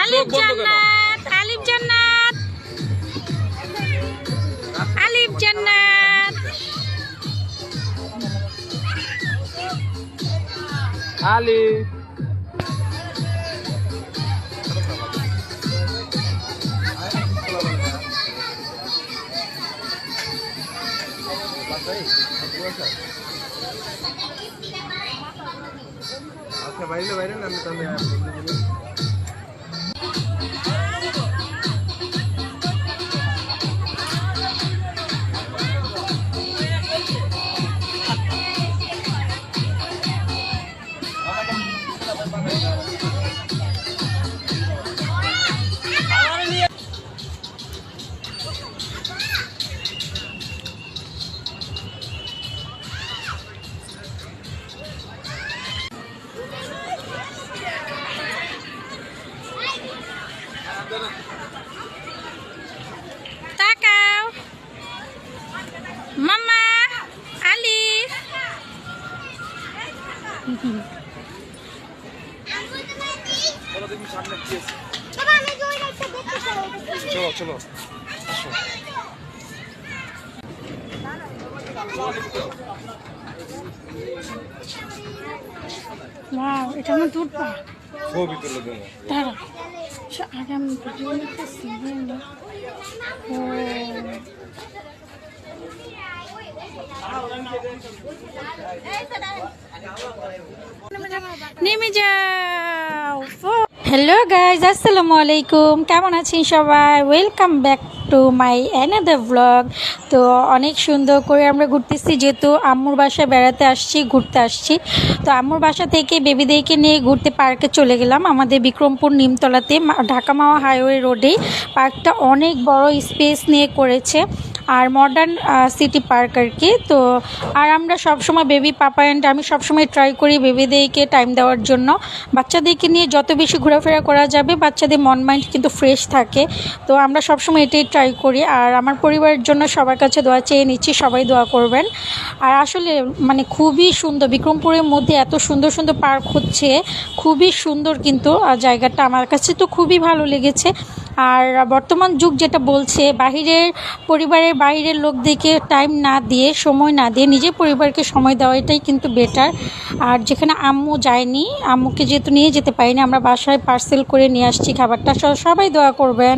আলিফ জান্নাত, আলিফ জান্নাত, আলিফ জান্নাত, আলিফ। আচ্ছা বাইরে বাইরে না তাহলে তাকাও মামা আলিফ। চলো চলো ওয়াও, এটা আমার দূর পা। ছবি তুলে দেবো। দাঁড়া, আগে আমি ভিডিও নিতেছি। ও নেমে যাও। হ্যালো গাইজ, আসসালামু আলাইকুম। কেমন আছেন সবাই? Welcome back to my another blog. তো অনেক সুন্দর করে আমরা ঘুরতেছি, যেহেতু আম্মুর বাসায় বেড়াতে আসছি, ঘুরতে আসছি। তো আম্মুর বাসা থেকে বেবিদেরকে নিয়ে ঘুরতে পার্কে চলে গেলাম, আমাদের বিক্রমপুর নিমতলাতে ঢাকা মাওয়া হাইওয়ে রোডেই। পার্কটা অনেক বড় স্পেস নিয়ে করেছে, আর মডার্ন সিটি পার্ক আর কি। তো আর আমরা সবসময় বেবি পাপা অ্যান্ড আমি সবসময় ট্রাই করি বেবিদেরকে টাইম দেওয়ার জন্য। বাচ্চাদেরকে নিয়ে যত বেশি ঘোরাফেরা করা যাবে, বাচ্চাদের মন মাইন্ড কিন্তু ফ্রেশ থাকে। তো আমরা সবসময় এটাই ট্রাই করি। আর আমার পরিবারের জন্য সবার কাছে দোয়া চেয়ে নিচ্ছি, সবাই দোয়া করবেন। আর আসলে মানে খুবই সুন্দর, বিক্রমপুরের মধ্যে এত সুন্দর সুন্দর পার্ক হচ্ছে, খুবই সুন্দর কিন্তু জায়গাটা আমার কাছে তো খুবই ভালো লেগেছে। আর বর্তমান যুগ যেটা বলছে, পরিবারের বাইরের লোকদেরকে টাইম না দিয়ে, সময় না দিয়ে নিজের পরিবারকে সময় দেওয়া, এটাই কিন্তু বেটার। আর যেখানে আম্মু যায়নি, আম্মুকে যেহেতু নিয়ে যেতে পারিনি, আমরা বাসায় পার্সেল করে নিয়ে আসছি খাবারটা। সবাই দোয়া করবেন।